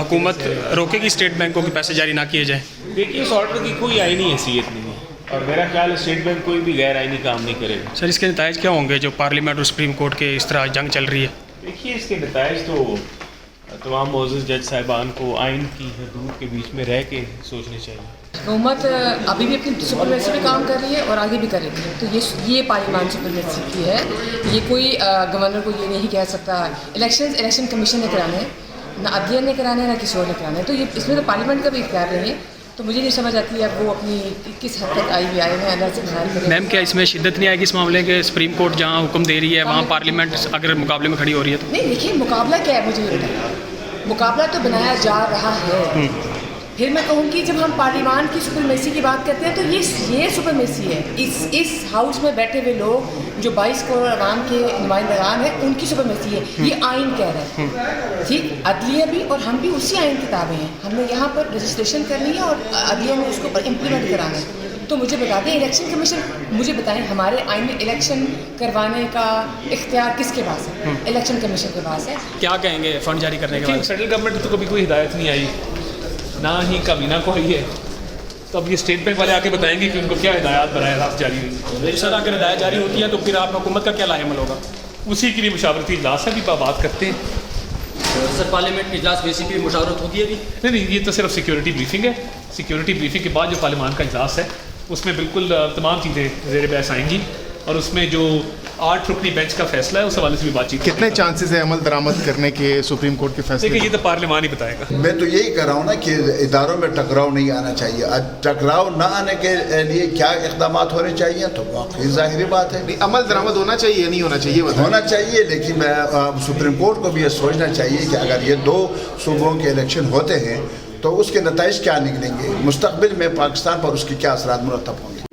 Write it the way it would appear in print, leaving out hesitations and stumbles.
حکومت روکے گی اسٹیٹ بینکوں کے پیسے جاری نہ کیے جائیں؟ دیکھیے اس آرڈر کی کوئی آئینی حیثیت نہیں ہے اور میرا خیال ہے اسٹیٹ بینک کوئی بھی غیر آئینی کام نہیں کرے گا. سر اس کے نتائج کیا ہوں گے جو پارلیمنٹ اور سپریم کورٹ کے اس طرح جنگ چل رہی ہے؟ دیکھیے اس کے نتائج تو تمام معزز جج صاحبان کو آئین کی حدود کے بیچ میں رہ کے سوچنے چاہیے. حکومت ابھی بھی اپنی سپرمیسی پہ کام کر رہی ہے اور آگے بھی کرے گی. تو یہ پارلیمان سپرمیسی کی ہے. یہ کوئی گورنر کو یہ نہیں کہہ سکتا. الیکشن کمیشن نے کرانے ہیں, نہ عدلیہ نے کرانے ہیں نہ کسی اور نے کرانے ہیں. تو یہ اس میں تو پارلیمنٹ کا بھی اختیار نہیں ہے. تو مجھے نہیں سمجھ آتی ہے اب وہ اپنی کس حد تک آئی ہوئی آئے ہیں, اللہ سے خیال کریں. میم کیا اس میں شدت نہیں آئے گی اس معاملے کے؟ سپریم کورٹ جہاں حکم دے رہی ہے وہاں پارلیمنٹ اگر مقابلے میں کھڑی ہو رہی ہے تو نہیں دیکھیے مقابلہ کیا ہے مجھے یہ بتائیں. مقابلہ تو بنایا جا رہا ہے. پھر میں کہوں کہ جب ہم پارلیمان کی سپرمیسی کی بات کرتے ہیں تو یہ سپرمیسی ہے. اس ہاؤس میں بیٹھے ہوئے لوگ جو 22 کروڑ عوام کے نمائندگان ہیں ان کی سپرمیسی ہے. یہ آئین کہہ رہا ہے. ٹھیک, عدلیہ بھی اور ہم بھی اسی آئین کی تابع ہیں. ہم نے یہاں پر رجسٹریشن کرنی ہے اور عدلیہ میں اس کو پر امپلیمنٹ کرانا ہے. تو مجھے بتا دیں الیکشن کمیشن, مجھے بتائیں ہمارے آئین میں الیکشن کروانے کا اختیار کس کے پاس ہے؟ الیکشن کمیشن کے پاس ہے. کیا کہیں گے فنڈ جاری کرنے کے بعد؟ سینٹرل گورنمنٹ تو کبھی کوئی ہدایت نہیں آئی, نہ ہی کابینہ کو آئی ہے. تو اب یہ اسٹیٹ بینک والے آ کے بتائیں گے کہ ان کو کیا ہدایات براہ راست جاری ہوئی. سر اگر ہدایت جاری ہوتی ہے تو پھر آپ حکومت کا کیا لائے عمل ہوگا؟ اسی کے لیے مشاورتی اجلاس ہے, بھی بات کرتے ہیں. سر پارلیمنٹ کی اجلاس بیسی پہ مشاورت ہوتی ہے ابھی؟ نہیں, یہ تو صرف سیکورٹی بریفنگ ہے. سیکورٹی بریفنگ کے بعد جو پارلیمان کا اجلاس ہے اس میں بالکل تمام چیزیں زیر بحث آئیں گی اور اس میں جو 8 رکنی بینچ کا فیصلہ ہے اس حوالے سے بھی بات چیت. کتنے چانسز ہیں عمل درآمد کرنے کے سپریم کورٹ کے فیصلے؟ دیکھیں یہ تو پارلیمان ہی بتائے گا. میں تو یہی کہہ رہا ہوں نا کہ اداروں میں ٹکراؤ نہیں آنا چاہیے. ٹکراؤ نہ آنے کے لیے کیا اقدامات ہونے چاہیے تو واقعی ظاہری بات ہے عمل درآمد ہونا چاہیے یا نہیں ہونا چاہیے؟ ہونا چاہیے, لیکن سپریم کورٹ کو بھی یہ سوچنا چاہیے کہ اگر یہ 2 صوبوں کے الیکشن ہوتے ہیں تو اس کے نتائج کیا نکلیں گے, مستقبل میں پاکستان پر اس کے کیا اثرات مرتب ہوں گے.